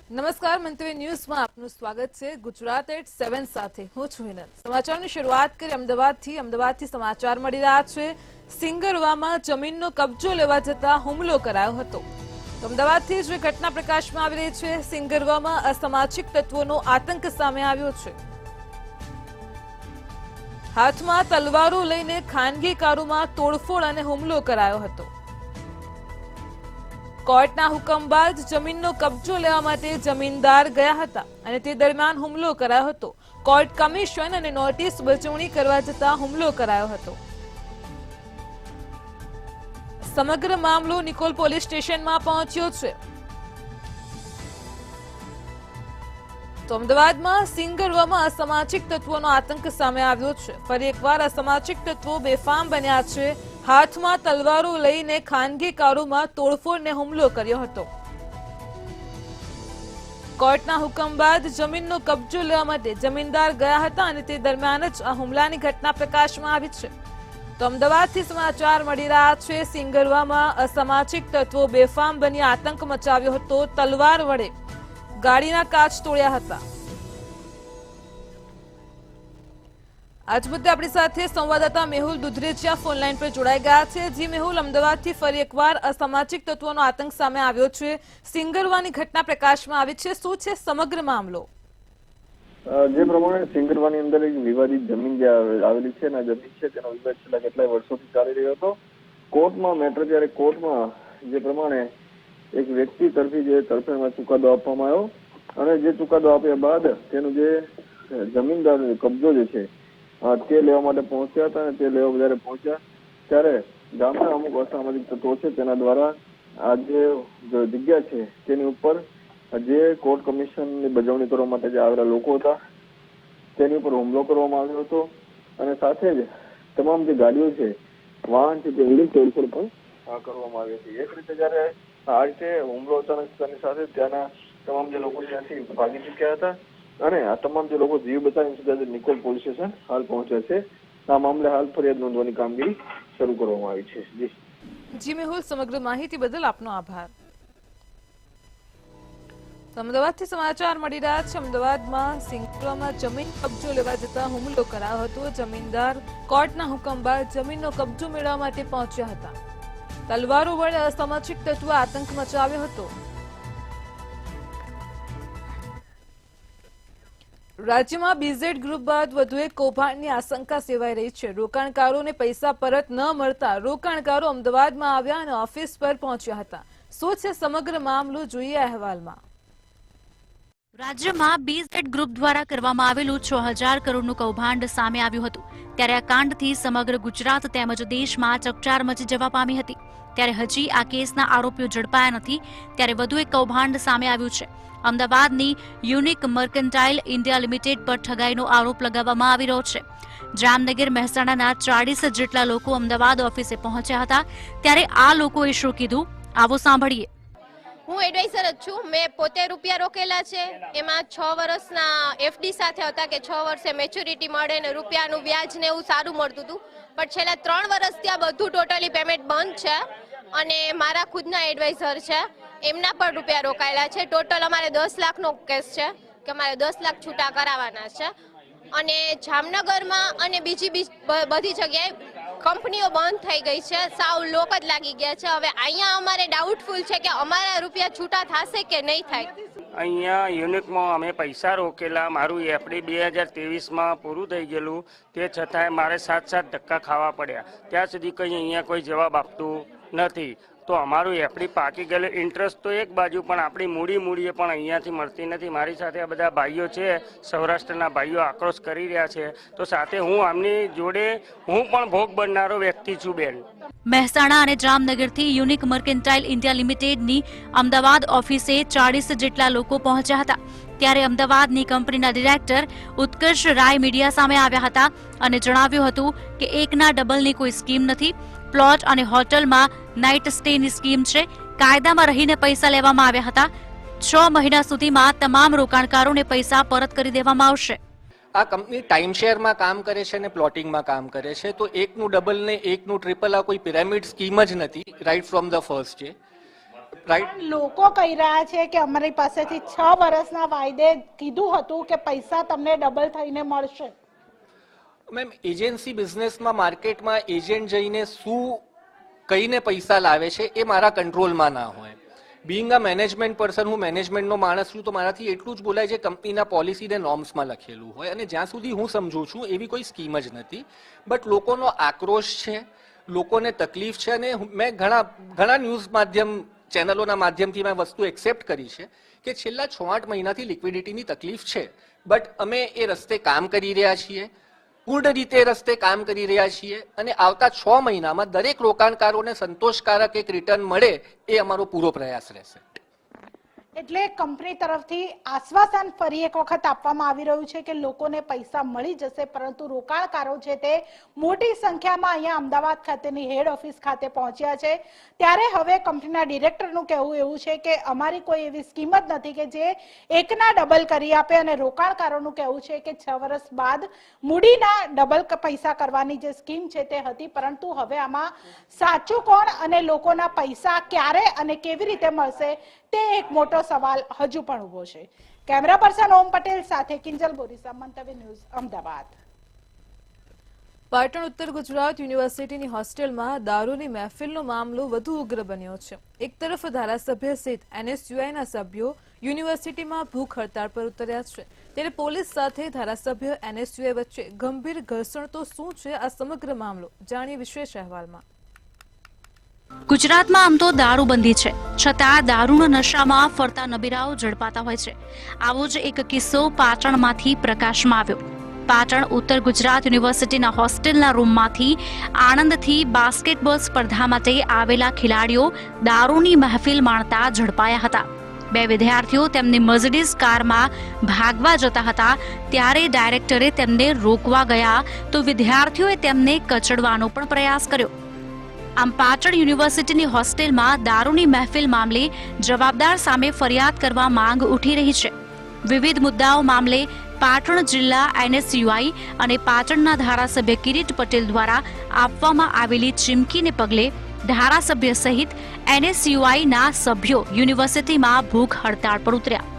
નમસ્કાર મંતવ્ય ન્યૂઝમાં આપનું સ્વાગત છે। ગુજરાત એટ 7 સાથે હું છું હિનલ। સમાચારની શરૂઆત કરી અમદાવાદથી સમાચાર મળી રહ્યા છે। સિંગરવામાં જમીનનો કબજો લેવા જતા હુમલો કરાયો હતો। અમદાવાદથી જે ઘટના પ્રકાશમાં આવી રહી છે, સિંગરવામાં અસામાજિક તત્વોનો આતંક સામે આવ્યો છે। હાથમાં તલવારો લઈને ખાનગી કારોમાં તોડફોડ અને હુમલો કરાયો હતો। કોર્ટના હુકમ બાદ જમીનનો કબજો લેવા માટે જમીનદાર ગયા હતા અને તે દરમિયાન હુમલો કરાયો હતો। કોર્ટ કમિશન અને નોટિસ બજવણી કરવા જતા હુમલો કરાયો હતો। સમગ્ર મામલો નિકોલ પોલીસ સ્ટેશનમાં પહોંચ્યો છે। તો અમદાવાદમાં સિંગરવામાં અસામાજિક તત્વોનો આતંક સામે આવ્યો છે। ફરી એકવાર અસામાજિક તત્વો બેફામ બન્યા છે। હાથમાં તલવારો લઈને ખાનગી કારોમાં તોડફોડને હુમલો કર્યો હતો। કોર્ટના હુકમ બાદ જમીનનો કબજો લેવા માટે જમીનદાર ગયા હતા અને તે દરમિયાન જ આ હુમલાની ઘટના પ્રકાશમાં આવી છે। તો અમદાવાદથી સમાચાર મળી રહ્યા છે। સિંગરવામાં અસામાજિક તત્વો બેફામ બની આતંક મચાવ્યો હતો। તલવાર વડે ગાડીના કાચ તોડ્યા હતા। આજ મુદ્દે આપણી સાથે સંવાદદાતા મેહુલ દુધરેજિયા ફોનલાઈન પર જોડાઈ ગયા છે। જી મેહુલ, અમદાવાદથી ફરી એકવાર અસામાજિક તત્વોનો આતંક સામે આવ્યો છે। સિંગરવાની ઘટના પ્રકાશમાં આવી છે, શું છે સમગ્ર મામલો? જે પ્રમાણે સિંગરવાની અંદર એક વિવાદિત જમીન જે આવેલી છે ને જમીન છે તેનો વિવાદ છેલ્લા કેટલાય વર્ષોથી ચાલી રહ્યો હતો। કોર્ટમાં મેટર જ્યારે કોર્ટમાં જે પ્રમાણે એક વ્યક્તિ તરફી જે તરફેણમાં ચુકાદો આપવામાં આવ્યો અને જે ચુકાદો આપ્યા બાદ તેનું જે જમીનદાર કબજો જે છે તે લેવા માટે પહોંચ્યા હતા અને તે લેવા જયારે પહોંચ્યા ત્યારે ગામના અમુક અસામાજિક તત્વો છે તેના દ્વારા આ જે જગ્યા છે તેની ઉપર જે કોર્ટ કમિશનની બજવણી કરવા માટે જે આવેલા લોકો હતા તેની ઉપર હુમલો કરવામાં આવ્યો હતો અને સાથે જ તમામ જે ગાડીઓ છે, વાહન છે, તેની તોડફોડ પણ કરવામાં આવી હતી। એક રીતે જયારે આ રીતે હુમલો અચાનક થતાની સાથે ત્યાંના તમામ જે લોકો ત્યાંથી ભાગી ચૂક્યા હતા અને આ તમામ જે લોકો જીવ બચાવીને સીધા નિકોલ પોલીસ સ્ટેશન હાલ પહોંચ્યા છે। આ મામલે હાલ ફરિયાદ નોંધવાની કામગીરી શરૂ કરવામાં આવી છે। જી મેહુલ, સમગ્ર માહિતી બદલ આપનો આભાર। અમદાવાદથી સમાચાર મળી રહ્યા છે। અમદાવાદમાં સિંગરવામાં જમીન કબજો લેવા જતા હુમલો કરાયો હતો। જમીનદાર કોર્ટના હુકમ બાદ જમીનનો કબજો મેળવવા માટે પહોંચ્યા હતા। તલવારો વડે અસામાજિક તત્વો આતંક મચાવ્યો હતો। રાજ્યમાં બીઝેડ ગ્રુપ બાદ વધુ એક કૌભાંડની આશંકા સેવાઈ રહી છે। રોકાણકારોને પૈસા પરત ન મળતા રોકાણકારો અમદાવાદમાં આવ્યા અને ઓફિસ પર પહોંચ્યા હતા। શું છે સમગ્ર મામલો, જોઈએ અહેવાલમાં। રાજ્યમાં બીઝેડ ગ્રુપ દ્વારા કરવામાં આવેલું 6000 કરોડનું કૌભાંડ સામે આવ્યું હતું। ત્યારે આ કાંડથી સમગ્ર ગુજરાત તેમજ દેશમાં ચકચાર મચી જવા પામી હતી। ત્યારે હજી આ કેસના આરોપીઓ ઝડપાયા નથી। ત્યારે વધુ એક કૌભાંડ સામે આવ્યું છે। અમદાવાદની યુનિક મર્કન્ટાઇલ ઇન્ડિયા લિમિટેડ પર ઠગાઈનો આરોપ લગાવવામાં આવી રહ્યો છે। જામનગર મહેસાણાના 40 જેટલા લોકો અમદાવાદ ઓફિસે પહોંચ્યા હતા। ત્યારે આ લોકોએ શું કીધું, આવો સાંભળીએ। હું એડવાઇઝર જ છું। મેં પોતે રૂપિયા રોકેલા છે, એમાં 6 વર્ષના એફડી સાથે હતા કે 6 વર્ષે મેચ્યોરિટી મળે ને રૂપિયાનું વ્યાજ ને એવું સારું મળતું હતું, પણ છેલ્લા 3 વર્ષ ત્યાં બધું ટોટલી પેમેન્ટ બંધ છે અને મારા ખુદના એડવાઇઝર છે, એમના પણ રૂપિયા રોકાયેલા છે। ટોટલ અમારે 10 લાખનો કેસ છે કે અમારે 10 લાખ છૂટા કરાવવાના છે અને જામનગરમાં અને બીજી બધી જગ્યાએ કંપનીઓ બંધ થઈ ગઈ છે, સાવ લોક જ લાગી ગયા છે। હવે અહીંયા અમારે ડાઉટફુલ છે કે અમારા રૂપિયા છૂટા થશે કે નહીં થાય। અહીંયા યુનિટમાં અમે પૈસા રોકેલા, મારું એફડી 2023માં પૂરું થઈ ગયેલું, તે છતાંય મારે 7 ધક્કા ખાવા પડ્યા। ત્યાં સુધી કંઈ અહીંયા કોઈ જવાબ આપતું નથી। તો અમારું એફડી પાકી ગયેલું, ઇન્ટરેસ્ટ તો એક બાજુ, પણ આપણી મૂડી પણ અહીંયાથી મળતી નથી। મારી સાથે આ બધા ભાઈઓ છે, સૌરાષ્ટ્રના ભાઈઓ આક્રોશ કરી રહ્યા છે, તો સાથે હું આમની જોડે હું પણ ભોગ બનનારો વ્યક્તિ છું બેન। મહેસાણા અને જામનગરથી યુનિક મર્કેન્ટાઇલ ઇન્ડિયા લિમિટેડની અમદાવાદ ઓફિસે 40 જેટલા લોકો પહોંચ્યા હતા। ત્યારે અમદાવાદની કંપનીના ડિરેક્ટર ઉત્કર્ષ રાય મીડિયા સામે આવ્યા હતા અને જણાવ્યું હતું કે એકના ડબલની કોઈ સ્કીમ નથી। પ્લોટ અને હોટલમાં નાઇટ સ્ટેની સ્કીમ છે। કાયદામાં રહીને પૈસા લેવામાં આવ્યા હતા। 6 મહિના સુધીમાં તમામ રોકાણકારોને પૈસા પરત કરી દેવામાં આવશે। આ કંપની ટાઈમ શેરમાં કામ કરે છે અને પ્લોટિંગમાં કામ કરે છે, તો એકનું ડબલ ને એકનું ટ્રિપલ આ કોઈ પિરામિડ સ્કીમ જ નથી, રાઈટ ફ્રોમ ધ ફર્સ્ટ છે। રાઈટ. પણ લોકો કહી રહ્યા છે કે અમારી પાસેથી 6 વર્ષના વાયદે કીધું હતું કે પૈસા તમને ડબલ થઈને મળશે. મેમ, એજન્સી બિઝનેસમાં માર્કેટમાં એજન્ટ જઈને શું કહીને પૈસા લાવે છે એ મારા કંટ્રોલમાં ના હોય. બિંગ અ મેનેજમેન્ટ પર્સન, હું મેનેજમેન્ટનો માણસ છું, તો મારાથી એટલું જ બોલાય જે કંપનીના પોલિસી ને નોર્મ્સમાં લખેલું હોય. અને જ્યાં સુધી હું સમજુ છું એવી કોઈ સ્કીમ જ નથી. બટ લોકોનો આક્રોશ છે, લોકોને તકલીફ છે, અને મેં ઘણા ન્યૂઝ માધ્યમ ચેનલોના માધ્યમથી મેં વસ્તુ એક્સેપ્ટ કરી છે કે છેલ્લા 6-8 મહિનાથી લિક્વિડિટીની તકલીફ છે. બટ અમે એ રસ્તે કામ કરી રહ્યા છીએ, પૂર્ણ રીતે રસ્તે કામ કરી રહ્યા છીએ, અને આવતા 6 મહિનામાં દરેક રોકાણકારોને સંતોષકારક એક રિટર્ન મળે એ અમારો પૂરો પ્રયાસ રહેશે. એટલે કંપની તરફથી આશ્વાસન ફરી એક વખત આપવામાં આવી રહ્યું છે કે લોકોને પૈસા મળી જશે, પરંતુ રોકાણકારો છે તે મોટી સંખ્યામાં અહીંયા અમદાવાદ ખાતેની હેડ ઓફિસ ખાતે પહોંચ્યા છે. ત્યારે હવે કંપનીના ડિરેક્ટરનું કહેવું એવું છે કે અમારી કોઈ એવી સ્કીમ જ નથી કે જે એકના ડબલ કરી આપે, અને રોકાણકારોનું કહેવું છે કે 6 વર્ષ બાદ મૂડીના ડબલ પૈસા કરવાની જે સ્કીમ છે તે હતી, પરંતુ હવે આમાં સાચું કોણ અને લોકોના પૈસા ક્યારે અને કેવી રીતે મળશે તે એક મોટો સવાલ હજુ પણ ઉભો છે. કેમેરા પર્સન ઓમ પટેલ સાથે કિંજલ બોરીસા, મંતવ્ય ન્યૂઝ, અમદાવાદ. પાટણ ઉત્તર ગુજરાત યુનિવર્સિટીની હોસ્ટેલમાં દારૂની મહેફિલનો મામલો વધુ ઉગ્ર બન્યો છે. એક તરફ ધારાસભ્ય સહિત NSUIના સભ્યો યુનિવર્સિટીમાં ભૂખ હડતાળ પર ઉતર્યા છે, ત્યારે પોલીસ સાથે ધારાસભ્ય NSUI વચ્ચે ગંભીર ઘર્ષણ તો શું છે આ સમગ્ર મામલો, જાણીએ વિશેષ અહેવાલમાં. ગુજરાતમાં આમ તો દારૂબંધી છે, છતાં દારૂના નશામાં ફરતા નબીરાઓ ઝડપાતા હોય છે. આવો જ એક કિસ્સો પાટણમાંથી પ્રકાશમાં આવ્યો. પાટણ ઉત્તર ગુજરાત યુનિવર્સિટીના હોસ્ટેલના રૂમમાંથી આણંદથી બાસ્કેટબોલ સ્પર્ધા માટે આવેલા ખેલાડીઓ દારૂની મહેફિલ માણતા ઝડપાયા હતા. 2 વિદ્યાર્થીઓ તેમની મર્સિડીઝ કારમાં ભાગવા જતા હતા, ત્યારે ડાયરેક્ટરે તેમને રોકવા ગયા તો વિદ્યાર્થીઓએ તેમને કચડવાનો પણ પ્રયાસ કર્યો. આમ પાટણ યુનિવર્સિટીની હોસ્ટેલમાં દારૂની મહેફિલ મામલે જવાબદાર સામે ફરિયાદ કરવા માંગ ઉઠી રહી છે. વિવિધ મુદ્દાઓ મામલે પાટણ જિલ્લા NSUI અને પાટણના ધારાસભ્ય કિરીટ પટેલ દ્વારા આપવામાં આવેલી ચીમકીને પગલે ધારાસભ્ય સહિત NSUIના સભ્યો યુનિવર્સિટીમાં ભૂખ હડતાળ પર ઉતર્યા,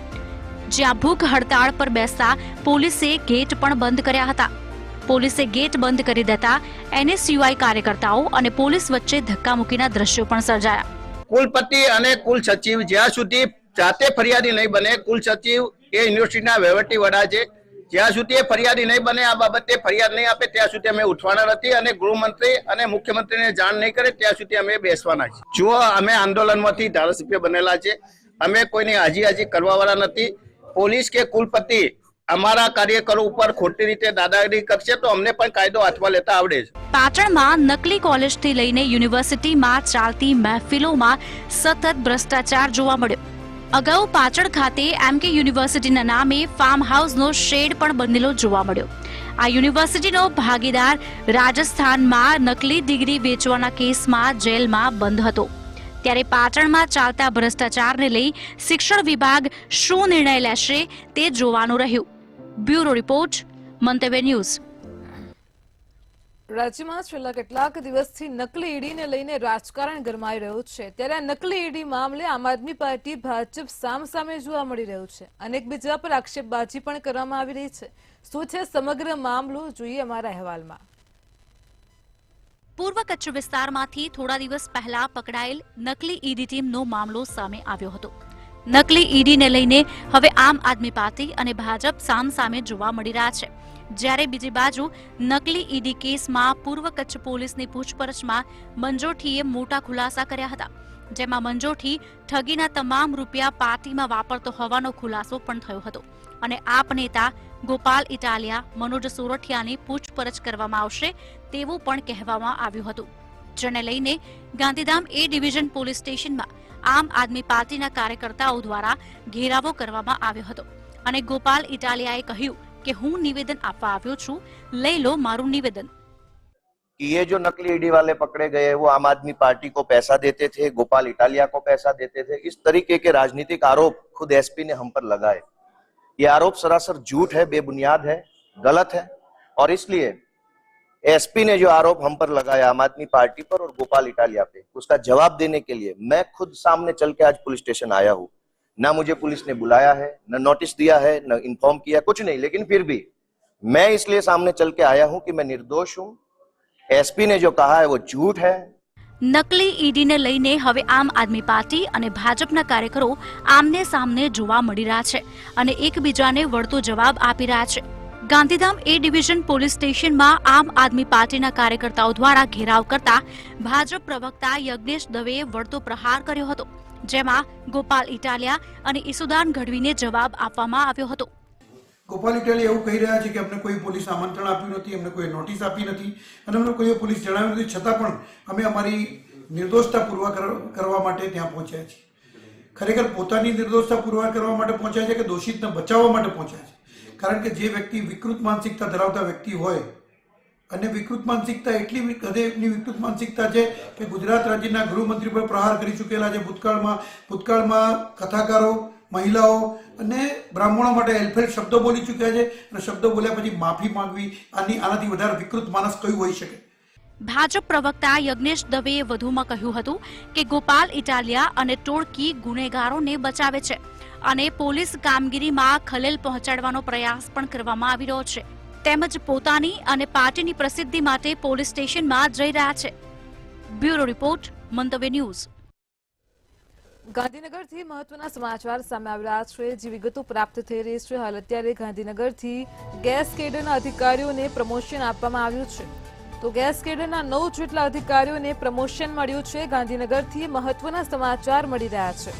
જ્યાં ભૂખ હડતાળ પર બેસતા પોલીસે ગેટ પણ બંધ કર્યા હતા. પોલીસે ગેટ બંધ કરી દેતા NSUI કાર્યકર્તાઓ અને પોલીસ વચ્ચે ધક્કામુક્કીના દ્રશ્યો પણ સર્જાયા. કુલપતિ અને કુલ સચિવ જ્યાં સુધી જાતે ફરિયાદી નહીં બને, કુલ સચિવ એ યુનિવર્સિટીના વહીવટી વડા છે, જ્યાં સુધી એ ફરિયાદી નહીં બને, આ બાબતે ફરિયાદ નહીં આપે ત્યાં સુધી અમે ઉઠવાના નથી, અને ગૃહમંત્રી અને મુખ્યમંત્રીને જાણ નહીં કરે ત્યાં સુધી અમે બેસવાના છીએ. જુઓ, અમે આંદોલનમાંથી ધારાસભ્ય બનેલા છે, અમે કોઈની હાજી કરવાવાળા નથી. પોલીસ કે કુલપતિ અમારા કાર્યકરો ઉપર ખોટી રીતે દાદાગીરી કરશે તો અમને પણ કાયદો હાથમાં લેતા આવડે છે. પાટણમાં નકલી કોલેજથી લઈને યુનિવર્સિટીમાં ચાલતી મહેફિલોમાં સતત ભ્રષ્ટાચાર જોવા મળ્યો. અગાઉ પાટણ ખાતે MK યુનિવર્સિટીના નામે ફાર્મ હાઉસનો શેડ પણ બનેલો જોવા મળ્યો. આ યુનિવર્સિટીનો ભાગીદાર રાજસ્થાનમાં નકલી ડિગ્રી વેચવાના કેસમાં જેલમાં બંધ હતો. ત્યારે પાટણમાં ચાલતા ભ્રષ્ટાચારને લઈ શિક્ષણ વિભાગ શું નિર્ણય લેશે તે જોવાનું રહ્યું. બ્યુરો રિપોર્ટ, મંતવ્ય ન્યૂઝ. રાજ્યમાં છેલ્લા કેટલાક દિવસથી નકલી ઈડીને લઈને રાજકારણ ગરમાઈ રહ્યું છે, ત્યારે આ નકલી ઈડી મામલે આમ આદમી પાર્ટી ભાજપ સામસામે જોવા મળી રહ્યું છે. અનેક બીજા પર આક્ષેપબાજી પણ કરવામાં આવી રહી છે. શું છે સમગ્ર મામલો, જોઈએ અમારા અહેવાલમાં. પૂર્વ કચ્છ વિસ્તારમાંથી થોડા દિવસ પહેલા પકડાયેલ નકલી ઈડી ટીમનો મામલો સામે આવ્યો હતો. નકલી ઈડીને લઈને હવે આમ આદમી પાર્ટી અને ભાજપ સામસામે જોવા મળી રહ્યા છે. જ્યારે બીજી બાજુ નકલી ઈડી કેસમાં પૂર્વ કચ્છ પોલીસની પૂછપરછમાં મંજોઠીએ મોટા ખુલાસા કર્યા હતા, જેમાં મંજોઠી ઠગીના તમામ રૂપિયા પાર્ટીમાં વાપરતો હોવાનો ખુલાસો પણ થયો હતો. અને આપ નેતા ગોપાલ ઇટાલિયા, મનોજ સોરઠિયાની પૂછપરછ કરવામાં આવશે તેવું પણ કહેવામાં આવ્યું હતું, જેને લઈને ગાંધીધામ A ડિવિઝન પોલીસ સ્ટેશનમાં આમ આદમી પાર્ટીના કાર્યકર્તાઓ દ્વારા ઘેરાવો કરવામાં આવ્યો હતો. અને ગોપાલ ઇટાલિયાએ કહ્યું कि हूँ निवेदन आपवा આવ્યો છું, લઈ લો મારું નિવેદન. ये जो नकली ईडी वाले पकड़े गए वो आम आदमी पार्टी को पैसा देते थे, गोपाल इटालिया को पैसा देते थे. इस तरीके के राजनीतिक आरोप खुद एसपी ने हम पर लगाए. ये आरोप सरासर झूठ है, बेबुनियाद है, गलत है, और इसलिए एसपी ने जो आरोप हम पर लगाया आम आदमी पार्टी पर और गोपाल इटालिया पे, उसका जवाब देने के लिए मैं खुद सामने चल के आज पुलिस स्टेशन आया हूँ। ना मुझे पुलिस ने बुलाया है, न नोटिस दिया है, न इन्फॉर्म किया, कुछ नहीं, लेकिन फिर भी मैं इसलिए सामने चल के आया हूँ कि मैं निर्दोष हूँ। एसपी ने जो कहा है वो झूठ है। નકલી ઈડીને લઈને હવે આમ આદમી પાર્ટી અને ભાજપના કાર્યકરો આમને સામને જોવા મળી રહ્યા છે અને એકબીજાને વળતો જવાબ આપી રહ્યા છે. ગાંધીધામ એ ડિવિઝન પોલીસ સ્ટેશનમાં આમ આદમી પાર્ટીના કાર્યકર્તાઓ દ્વારા ઘેરાવ કરતા ભાજપ પ્રવક્તા યજ્ઞેશ દવેએ વળતો પ્રહાર કર્યો હતો, જેમાં ગોપાલ ઇટાલિયા અને ઈસુદાન ગઢવીને જવાબ આપવામાં આવ્યો હતો. ગોપાલ ઇટાલિયા એવું કહી રહ્યા છે કે અમને કોઈ પોલીસ આમંત્રણ આપ્યું નથી, અમને કોઈ નોટિસ આપી નથી અને અમને કોઈ પોલીસ જણાવ્યું નથી, છતાં પણ અમે અમારી નિર્દોષતા પુરવાર કરવા માટે ત્યાં પહોંચ્યા છીએ. ખરેખર પોતાની નિર્દોષતા પુરવાર કરવા માટે પહોંચ્યા છે કે દોષિતને બચાવવા માટે પહોંચ્યા છે? કારણ કે જે વ્યક્તિ વિકૃત માનસિકતા ધરાવતા વ્યક્તિ હોય, અને વિકૃત માનસિકતા એટલી હદેની વિકૃત માનસિકતા છે કે ગુજરાત રાજ્યના ગૃહમંત્રી પર પ્રહાર કરી ચૂકેલા છે. ભૂતકાળમાં કથાકારો, મહિલાઓ અને બ્રાહ્મણો માટે એલફેલ શબ્દો બોલી ચૂક્યા છે અને શબ્દો બોલ્યા પછી માફી માંગવી, આનાથી વધારે વિકૃત માણસ કયું હોઈ શકે? ભાજપ પ્રવક્તા યજ્ઞેશ દવેએ વધુમાં કહ્યું હતું કે ગોપાલ ઇટાલિયા અને ટોળકી ગુનેગારોને બચાવે છે અને પોલીસ કામગીરીમાં ખલેલ પહોંચાડવાનો પ્રયાસ પણ કરવામાં આવી રહ્યો છે, તેમજ પોતાની અને પાર્ટીની પ્રસિદ્ધિ માટે પોલીસ સ્ટેશનમાં જઈ રહ્યા છે. બ્યુરો રિપોર્ટ, મંતવ્ય ન્યૂઝ. ગાંધીનગરથી મહત્વના સમાચાર સામે આવી રહ્યા છે. જે વિગતો પ્રાપ્ત થઈ રહી છે, હાલ અત્યારે ગાંધીનગરથી ગેસ કેડરના અધિકારીઓને પ્રમોશન આપવામાં આવ્યું છે. તો ગેસ કેડરના 9 જેટલા અધિકારીઓને પ્રમોશન મળ્યું છે. ગાંધીનગરથી મહત્વના સમાચાર મળી રહ્યા છે.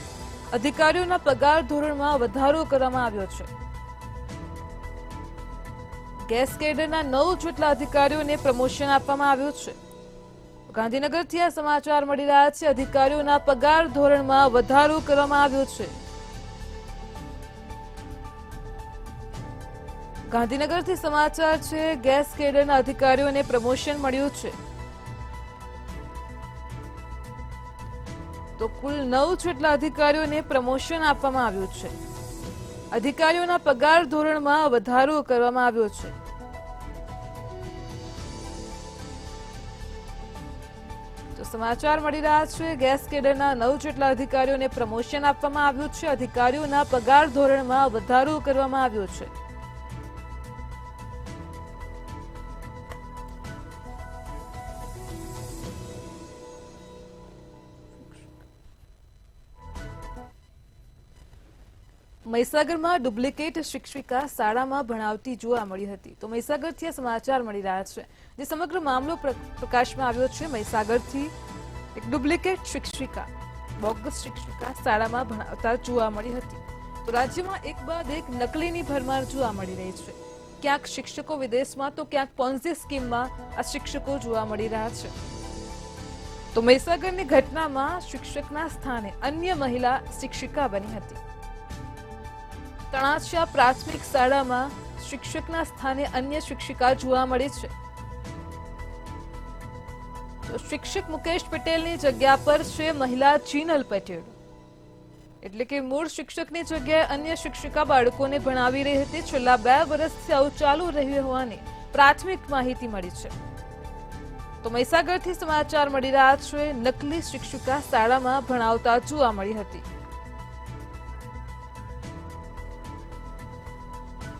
અધિકારીઓના પગાર ધોરણમાં વધારો કરવામાં આવ્યો છે. ગેસ કેડરના 9 જેટલા અધિકારીઓને પ્રમોશન આપવામાં આવ્યું છે. ગાંધીનગરથી આ સમાચાર મળી રહ્યા છે. અધિકારીઓના પગાર ધોરણમાં વધારો કરવામાં આવ્યો છે. ગાંધીનગરથી સમાચાર છે. ગેસ કેડરના અધિકારીઓને પ્રમોશન મળ્યું છે. તો કુલ 9 જેટલા અધિકારીઓને પ્રમોશન આપવામાં આવ્યું છે. અધિકારીઓના પગાર ધોરણમાં વધારો કરવામાં આવ્યો છે. તો સમાચાર મળી રહ્યા છે. ગેસ કેડરના 9 જેટલા અધિકારીઓને પ્રમોશન આપવામાં આવ્યું છે. અધિકારીઓના પગાર ધોરણમાં વધારો કરવામાં આવ્યો છે. મહીસાગરમાં ડુપ્લિકેટ શિક્ષિકા શાળામાં ભણાવતી જોવા મળી હતી. તો મહીસાગરથી આ સમાચાર મળી રહ્યા છે. જે સમગ્ર મામલો પ્રકાશમાં આવ્યો છે. મહીસાગરથી એક ડુપ્લિકેટ શિક્ષિકા, બોગસ શિક્ષિકા શાળામાં ભણાવતા જોવા મળી હતી. તો રાજ્યમાં એક બાદ એક નકલીની ભરમાર જોવા મળી રહી છે. ક્યાંક શિક્ષકો વિદેશમાં તો ક્યાંક પોન્ઝી સ્કીમમાં આ શિક્ષકો જોવા મળી રહ્યા છે. તો મહીસાગરની ઘટનામાં શિક્ષકના સ્થાને અન્ય મહિલા શિક્ષિકા બની હતી. તણાશા પ્રાથમિક શાળામાં શિક્ષકના સ્થાને અન્ય શિક્ષિકા જોવા મળી છે. તો શિક્ષક મુકેશ પટેલની જગ્યા પર છે મહિલા ચીનલ પટેલ. એટલે કે મૂળ શિક્ષકની જગ્યાએ અન્ય શિક્ષિકા બાળકોને ભણાવી રહી હતી. છેલ્લા 2 વર્ષથી આવું ચાલુ રહ્યું હોવાની પ્રાથમિક માહિતી મળી છે. તો મહીસાગરથી સમાચાર મળી રહ્યા છે. નકલી શિક્ષિકા શાળામાં ભણાવતા જોવા મળી હતી.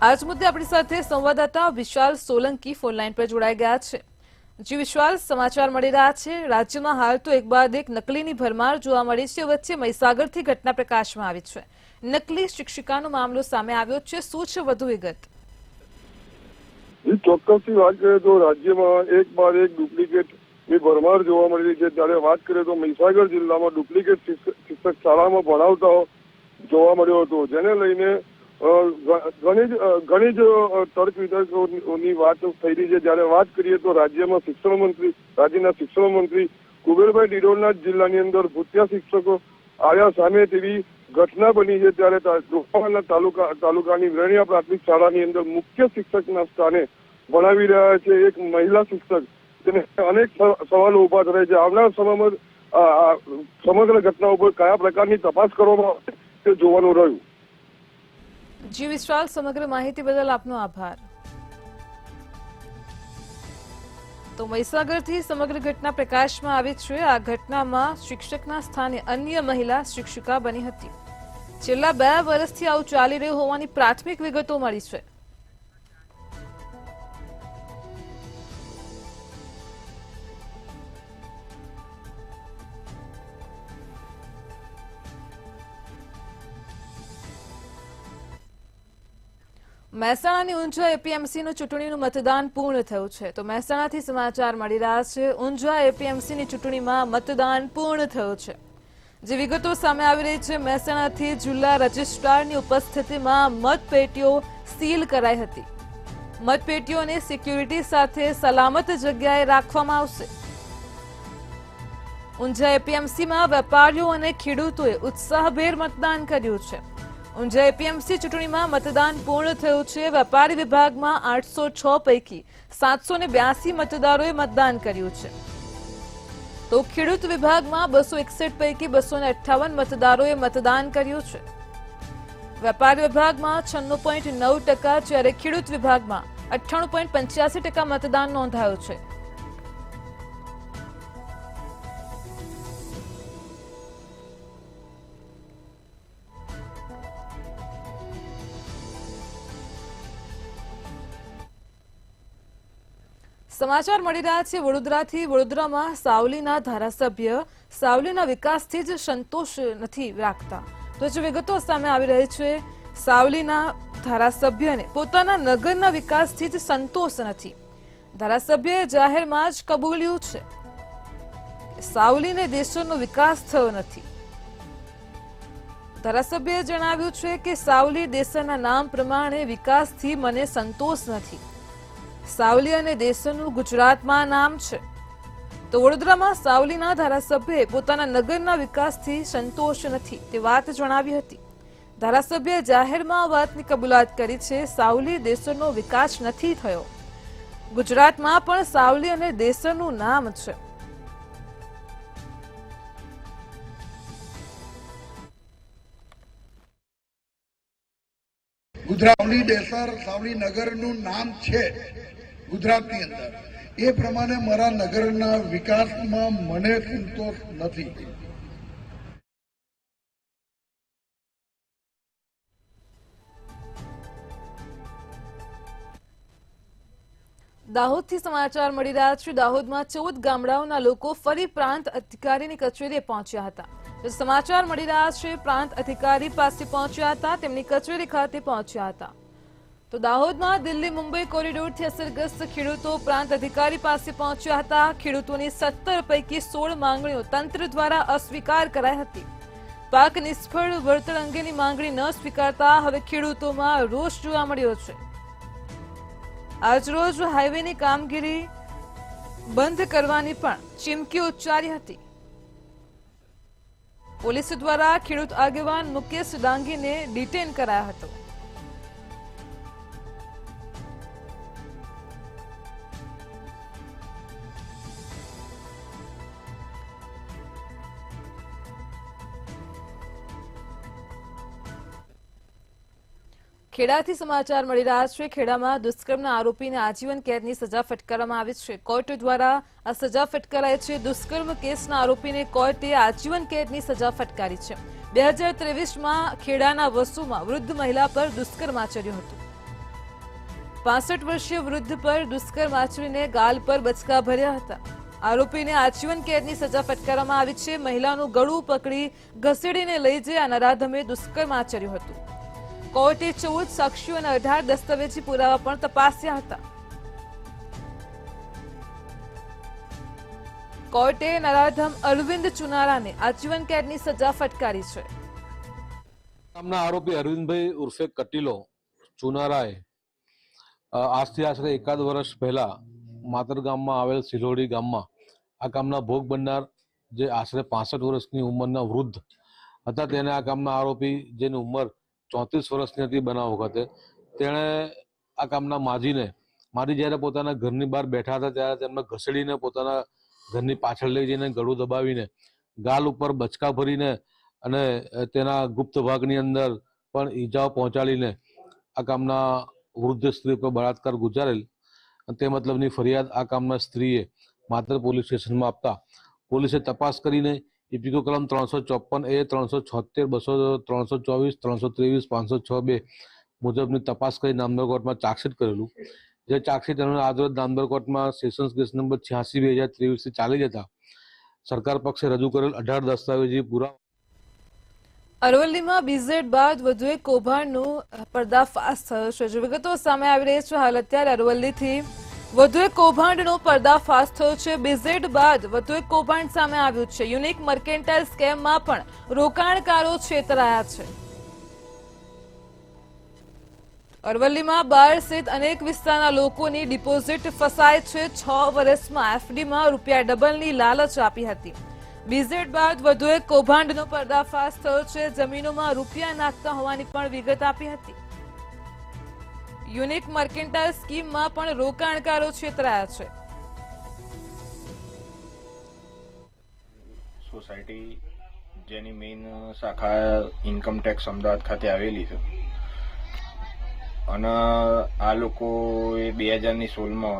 આજ મુદ્દે આપણી સાથે સંવાદદાતા વિશાલ સોલંકી ફોન લાઈન પર જોડાઈ ગયા છે. જી વિશાલ, સમાચાર મળી રહ્યા છે. રાજ્યમાં હાલ તો એક બાદ એક નકલીની ભરમાર જોવા મળી છે. વચ્ચે મહીસાગરથી ઘટના પ્રકાશમાં આવી છે. નકલી શિક્ષિકાનો મામલો સામે આવ્યો છે. શું છે વધુ વિગત? ચોક્કસથી વાત કરીએ તો રાજ્યમાં એક બાદ એક ડુપ્લિકેટ ની ભરમાર જોવા મળી રહી છે. ત્યારે વાત કરીએ તો મહીસાગર જિલ્લામાં ડુપ્લિકેટ શિક્ષક શાળામાં ભણાવતા જોવા મળ્યો હતો, જેને લઈને ઘણી જ તર્ક વિતર્કોની વાત થઈ રહી છે. જ્યારે વાત કરીએ તો રાજ્યના શિક્ષણ મંત્રી કુબેરભાઈ ડિડોરના જિલ્લાની અંદર ભૂતિયા શિક્ષકો આવ્યા સામે તેવી ઘટના બની છે. ત્યારે તાલુકાની વિરણિયા પ્રાથમિક શાળાની અંદર મુખ્ય શિક્ષકના સ્થાને ભણાવી રહ્યા છે એક મહિલા શિક્ષક. તેને અનેક સવાલો ઉભા થાય છે. આવનાર સમયમાં સમગ્ર ઘટના ઉપર કયા પ્રકારની તપાસ કરવામાં આવે તે જોવાનું રહ્યું. જી વિશાલ, સમગ્ર માહિતી બદલ આપનો આભાર. તો મહીસાગરથી સમગ્ર ઘટના પ્રકાશમાં આવી છે. આ ઘટનામાં શિક્ષકના સ્થાને અન્ય મહિલા શિક્ષિકા બની હતી. છેલ્લા 2 વર્ષથી આવું ચાલી રહ્યું હોવાની પ્રાથમિક વિગતો મળી છે. મહેસાણાની ઊંઝા એપીએમસીનું ચૂંટણીનું મતદાન પૂર્ણ થયું છે. તો મહેસાણાથી સમાચાર મળી રહ્યા છે. ઊંઝા એપીએમસીની ચૂંટણીમાં મતદાન પૂર્ણ થયું છે. જે વિગતો સામે આવી રહી છે, મહેસાણાથી જિલ્લા રજિસ્ટ્રારની ઉપસ્થિતિમાં મતપેટીઓ સીલ કરાઈ હતી. મતપેટીઓને સિક્યુરિટી સાથે સલામત જગ્યાએ રાખવામાં આવશે. ઊંઝા એપીએમસીમાં વેપારીઓ અને ખેડૂતોએ ઉત્સાહભેર મતદાન કર્યું છે. ઊંઝા એપીએમસી ચૂંટણીમાં મતદાન પૂર્ણ થયું છે. વેપારી વિભાગમાં 806 પૈકી 782 મતદારોએ મતદાન કર્યું છે. તો ખેડૂત વિભાગમાં 261 પૈકી 258 મતદારોએ મતદાન કર્યું છે. વેપારી વિભાગમાં 96.9%, જ્યારે ખેડૂત વિભાગમાં 98.85% મતદાન નોંધાયું છે. સમાચાર મળી રહ્યા છે વડોદરાથી. વડોદરામાં સાવલીના ધારાસભ્ય સાવલીના વિકાસથી જ સંતોષ નથી રાખતા. તો જે વિગતો સામે આવી રહી છે, સાવલીના ધારાસભ્યને પોતાના નગરના વિકાસથી જ સંતોષ નથી. ધારાસભ્યએ જાહેરમાં જ કબૂલ્યું છે કે સાવલીને દેશનો વિકાસ થયો નથી. ધારાસભ્યએ જણાવ્યું છે કે સાવલી દેશના નામ પ્રમાણે વિકાસથી મને સંતોષ નથી. સાવલી અને દેશનું ગુજરાતમાં નામ છે. તો વડોદરામાં સાવલીના ધારાસભ્યએ પોતાના નગરના વિકાસથી સંતોષ નથી તે વાત જણાવી હતી. ધારાસભ્યએ જાહેરમાં આ વાતની કબૂલાત કરી છે. સાવલી દેશનો વિકાસ નથી થયો. ગુજરાતમાં પણ સાવલી અને દેશનું નામ છે. સાવલી દેસર સાવલી નગરનું નામ છે ગુજરાતની અંદર. એ પ્રમાણે મારા નગરના વિકાસમાં મને સંતોષ નથી. દાહોદથી સમાચાર મળી રહ્યા છે. દાહોદમાં 14 ગામડાઓના લોકો ફરી પ્રાંત અધિકારીની કચેરીએ પહોંચ્યા હતા. સમાચાર મળી રહ્યા છે, પ્રાંત અધિકારી પાસે પહોંચ્યા હતા, તેમની કચેરી ખાતે પહોંચ્યા હતા. તો દાહોદમાં દિલ્હી મુંબઈ કોરિડોરથી અસરગ્રસ્ત ખેડૂતો પ્રાંત અધિકારી પાસે પહોંચ્યા હતા. ખેડૂતોની 17 પૈકી 16 માંગણીઓ તંત્ર દ્વારા અસ્વીકાર કરાઈ હતી. પાક નિષ્ફળ વળતર અંગેની માંગણી ન સ્વીકારતા હવે ખેડૂતોમાં રોષ જોવા મળ્યો છે. આજરોજ હાઈવેની કામગીરી બંધ કરવાની પણ ચીમકી ઉચ્ચારી હતી. પોલીસ દ્વારા ખેડૂત આગેવાન મુકેશ ડાંગીને ડિટેન કરાયા હતો. ખેડાથી સમાચાર મળી રહ્યા છે. ખેડામાં દુષ્કર્મના આરોપીને આજીવન કેદની સજા ફટકારવામાં આવી છે. કોર્ટ દ્વારા આ સજા ફટકારાઈ છે. દુષ્કર્મ કેસના આરોપીને કોર્ટે આજીવન કેદની સજા ફટકારી છે. 2023માં ખેડાના વસુમાં વૃદ્ધ મહિલા પર દુષ્કર્મ આચર્યું હતું. 65 વર્ષીય વૃદ્ધ પર દુષ્કર્મ આચરીને ગાલ પર બચકા ભર્યા હતા. આરોપીને આજીવન કેદની સજા ફટકારવામાં આવી છે. મહિલાનું ગળું પકડી ઘસેડીને લઈ જઈ આ નરાધમે દુષ્કર્મ આચર્યું હતું. કોર્ટે 14 સાક્ષીઓ અને 18 દસ્તાવેજી પુરાવા પણ તપાસ્યા હતા. કોર્ટે નરાધમ અરવિંદ ચુનારાને આજીવન કેદની સજા ફટકારી છે. નામના આરોપી અરવિંદભાઈ ઉર્ફે કટીલો ચુનારાએ આજથી આશરે 1 વર્ષ પહેલા માતર ગામમાં આવેલ સિલોડી ગામમાં આ ગામના ભોગ બનનાર જે આશરે 65 વર્ષની ઉંમરના વૃદ્ધ હતા, તેને આ ગામના આરોપી જેની ઉંમર 34 વર્ષની હતી બનાવ વખતે, તેણે આ ગામના માજી જ્યારે પોતાના ઘરની બહાર બેઠા હતા ત્યારે તેમને ઘસડીને પોતાના ઘરની પાછળ લઈ જઈને ગળું દબાવીને ગાલ ઉપર બચકા ભરીને અને તેના ગુપ્ત ભાગની અંદર પણ ઈજાઓ પહોંચાડીને આ ગામના વૃદ્ધ સ્ત્રી પર બળાત્કાર ગુજારેલ અને તે મતલબની ફરિયાદ આ કામના સ્ત્રીએ માત્ર પોલીસ સ્ટેશનમાં આપતા પોલીસે તપાસ કરીને ઇપિકો કલમ 354A 376 200 324 323 506(2) મુજબની તપાસ કરી નામદાર કોર્ટમાં ચાર્જશીટ કરેલું, જે ચાર્જશીટ આજરોજ નામદાર કોર્ટમાં સેશન્સ કેસ નંબર 86/2023 થી ચાલી જતા સરકાર પક્ષે રજૂ કરેલ 18 દસ્તાવેજી પુરાવા. અરવલ્લીમાં બીઝેડ બાદ વધુ એક કૌભાંડનું પર્દાફાશ થયો છે. જે વિગતો સામે આવી રહી છે, હાલ અત્યારે અરવલ્લીથી વધુ એક કૌભાંડનો પર્દાફાશ થયો છે. બીઝેડ બાદ વધુ એક કૌભાંડ સામે આવ્યું છે. યુનિક મર્કેન્ટાઇલ સ્કેમમાં પણ રોકાણકારો છેતરાયા છે. અરવલ્લીમાં બાર સહિત અનેક વિસ્તારના લોકોની ડિપોઝિટ ફસાય છે. 6 વર્ષમાં એફડીમાં રૂપિયા ડબલની લાલચ આપી હતી. બીઝેડ બાદ વધુ એક કૌભાંડનો પર્દાફાશ થયો છે. જમીનોમાં રૂપિયા નાખતા હોવાની પણ વિગત આપી હતી. યુનિક મર્કેન્ટાઇલ સ્કીમમાં પણ રોકાણકારો છેતરાયા છે. સોસાયટી જેની મેઇન શાખા ઇન્કમ ટેક્સ અમદાવાદ ખાતે આવેલી છે અને આ લોકોએ 2016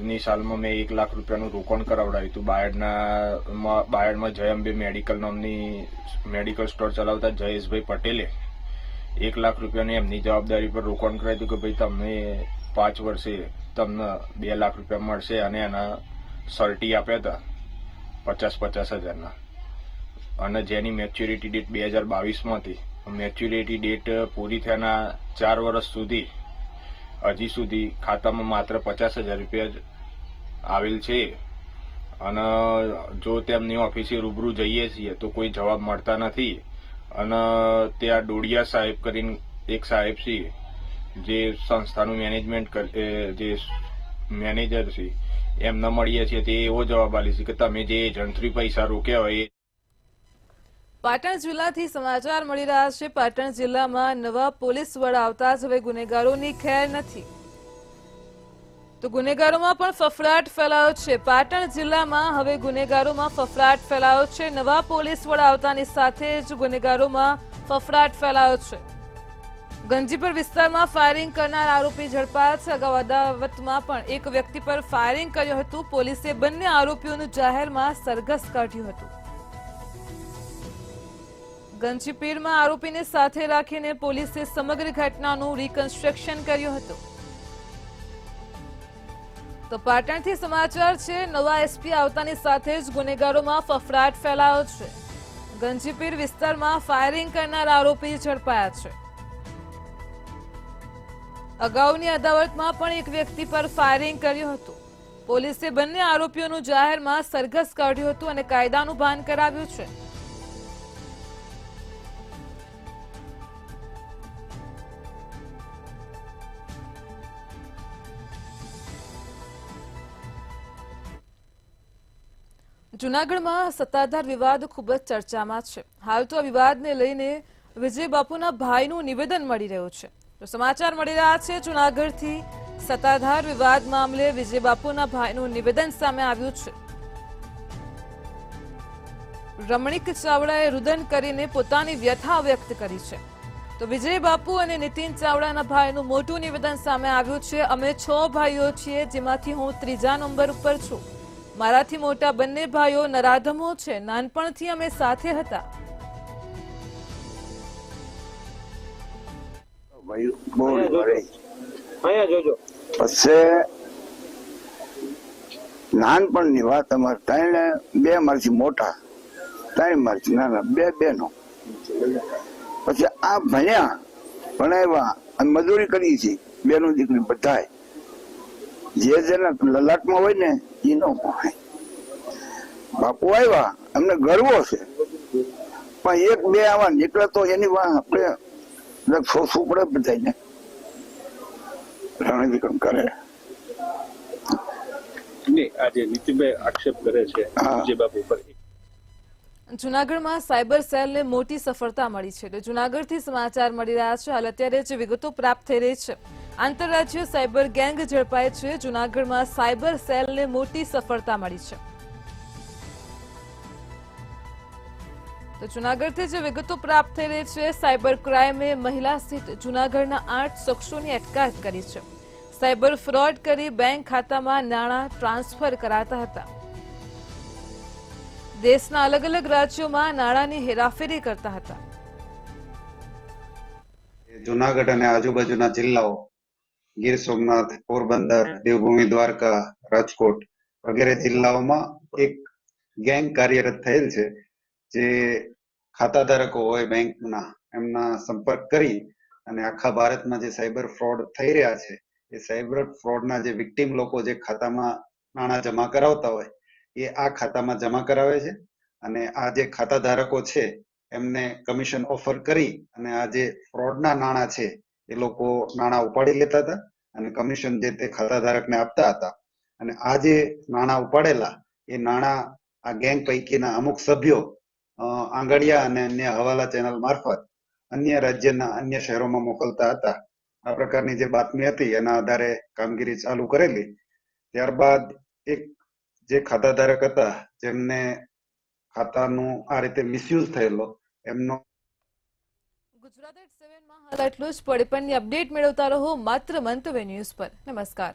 ની સાલમાં મેં 1 લાખ રૂપિયાનું રોકાણ કરાવડાવ્યું હતું. બાયડમાં જય અંબે મેડિકલ નામની મેડિકલ સ્ટોર ચલાવતા જયેશભાઈ પટેલે 1 લાખ રૂપિયાની એમની જવાબદારી પર રોકાણ કરાવ્યું હતું કે ભાઈ તમને 5 વર્ષે તમને 2 લાખ રૂપિયા મળશે અને એના સર્ટી આપ્યા હતા 50,000 અને જેની મેચ્યોરિટી ડેટ 2022 હતી. મેચ્યોરિટી ડેટ પૂરી થયાના 4 વર્ષ સુધી હજી સુધી ખાતામાં માત્ર 50,000 રૂપિયા જ આવેલ છે અને જો તેમની ઓફિસે રૂબરૂ જઈએ છીએ તો કોઈ જવાબ મળતા નથી. અને ત્યાં ડોડિયા સાહેબ કરીને એક સાહેબ છે જે સંસ્થાનું મેનેજમેન્ટ જે મેનેજર છે એમને મળીએ છીએ તે એવો જવાબ આપે છે કે તમે જે એજન્ટથી પૈસા રોક્યા હોય. પાટણ જિલ્લાથી સમાચાર મળી રહ્યા છે. પાટણ જિલ્લામાં નવા પોલીસ વડા આવતા જ હવે ગુનેગારોની ખેર નથી, તો ગુનેગારોમાં પણ ફફડાટ ફેલાયો છે. પાટણ જિલ્લામાં હવે ગુનેગારોમાં ફફડાટ ફેલાયો છે. નવા પોલીસ વડા આવતાની સાથે જ ગુનેગારોમાં ફફડાટ ફેલાયો છે. ગંજીપર વિસ્તારમાં ફાયરિંગ કરનાર આરોપી ઝડપાયા છે. અગાઉ અદાવતમાં પણ એક વ્યક્તિ પર ફાયરિંગ કર્યું હતું. પોલીસે બંને આરોપીઓનું જાહેરમાં સરઘસ કાઢ્યું હતું. ગંજીપીરમાં આરોપીને સાથે રાખીને પોલીસે સમગ્ર ઘટનાનું રિકન્સ્ટ્રક્શન કર્યું હતું. તો પાટણથી સમાચાર છે. નવા એસપી આવતાની સાથે જ ગુનેગારોમાં ફફડાટ ફેલાયો છે. ગંજીપીર વિસ્તારમાં ફાયરિંગ કરનાર આરોપી ઝડપાયા છે. અગાઉની અદાવતમાં પણ એક વ્યક્તિ પર ફાયરિંગ કર્યું હતું. પોલીસે બંને આરોપીઓનું જાહેરમાં સરઘસ કાઢ્યું હતું અને કાયદાનું ભાન કરાવ્યું છે. જૂનાગઢમાં સત્તાધાર વિવાદ ખૂબ જ ચર્ચામાં છે. હાલ તો આ વિવાદને લઈને વિજય બાપુના ભાઈનું નિવેદન મળી રહ્યું છે. તો સમાચાર મળી રહ્યા છે જૂનાગઢથી સત્તાધાર વિવાદ મામલે વિજય બાપુના ભાઈનું નિવેદન સામે આવ્યું છે. રમણીક ચાવડાએ રુદન કરીને પોતાની વ્યથા વ્યક્ત કરી છે. તો વિજય બાપુ અને નીતિન ચાવડાના ભાઈનું મોટું નિવેદન સામે આવ્યું છે. અમે 6 ભાઈઓ છીએ, જેમાંથી હું 3જા નંબર ઉપર છું. મારાથી મોટા બંને ભાઈઓ નરાધમો છે. નાનપણથી અમે સાથે હતા. નાનપણની વાત અમારે 2 મારથી મોટા, 3 મારથી નાના, 2 બહેનો. પછી આ ભણ્યા અને મજૂરી કરી છે. બેનો દીકરી બધાય જે જેના લલાટમાં હોય ને એ ન પહોંચાય. બાપુ આવ્યા અમને ગર્વ છે, પણ 1-2 આવા નીકળે તો એની વાત આપણે સોસવું પડે બધાને. રણવિક્રમ કરે આજે નીતિનભાઈ આક્ષેપ કરે છે વિજય બાપુ પર. જૂનાગઢમાં સાયબર સેલને મોટી સફળતા મળી છે. જૂનાગઢથી સમાચાર મળી રહ્યા છે. હાલ અત્યારે જે વિગતો પ્રાપ્ત થઈ રહી છે, આંતરરાજ્ય સાયબર ગેંગ ઝડપાય છે. જૂનાગઢમાં સાયબર સેલને મોટી સફળતા મળી છે. તો જૂનાગઢથી જે વિગતો પ્રાપ્ત થઈ રહી છે, સાયબર ક્રાઇમે મહિલા સહિત જૂનાગઢના 8 શખ્સોની અટકાયત કરી છે. સાયબર ફ્રોડ કરી બેંક ખાતામાં નાણાં ટ્રાન્સફર કરાતા હતા. દેશના અલગ અલગ રાજ્યોમાં નાણાંની હેરાફેરી કરતા હતા. જુનાગઢ અને આજુબાજુના જિલ્લાઓ ગીર સોમનાથ, પોરબંદર, દેવભૂમિ દ્વારકા, રાજકોટ વગેરે જિલ્લાઓમાં એક ગેંગ કાર્યરત થયેલ છે, જે ખાતા ધારકો હોય બેંકના એમના સંપર્ક કરી અને આખા ભારતમાં જે સાયબર ફ્રોડ થઈ રહ્યા છે એ સાયબર ફ્રોડના જે વિક્ટીમ લોકો જે ખાતામાં નાણાં જમા કરાવતા હોય એ આ ખાતામાં જમા કરાવે છે અને આ જે ખાતા ધારકો છે એમને કમિશન ઓફર કરી અને આ જે ફ્રોડના નાણાં છે એ લોકો નાણાં ઉપાડી લેતા હતા અને કમિશન જે તે ખાતા ધારકને આપતા હતા. અને આ જે નાણાં ઉપાડેલા એ નાણાં આ ગેંગ પૈકીના અમુક સભ્યો આંગળિયા અને અન્ય હવાલા ચેનલ મારફત અન્ય રાજ્યના અન્ય શહેરોમાં મોકલતા હતા. આ પ્રકારની જે બાતમી હતી એના આધારે કામગીરી ચાલુ કરેલી. ત્યારબાદ એક જે ખાતા ધારક હતા જેમને ખાતાનું આ રીતે મિસયુઝ થયેલો એમનો. ગુજરાત@7 માં હાલ આટલું જ. પડે પણની અપડેટ મેળવતા રહો માત્ર મંતવ્ય ન્યૂઝ પર. નમસ્કાર.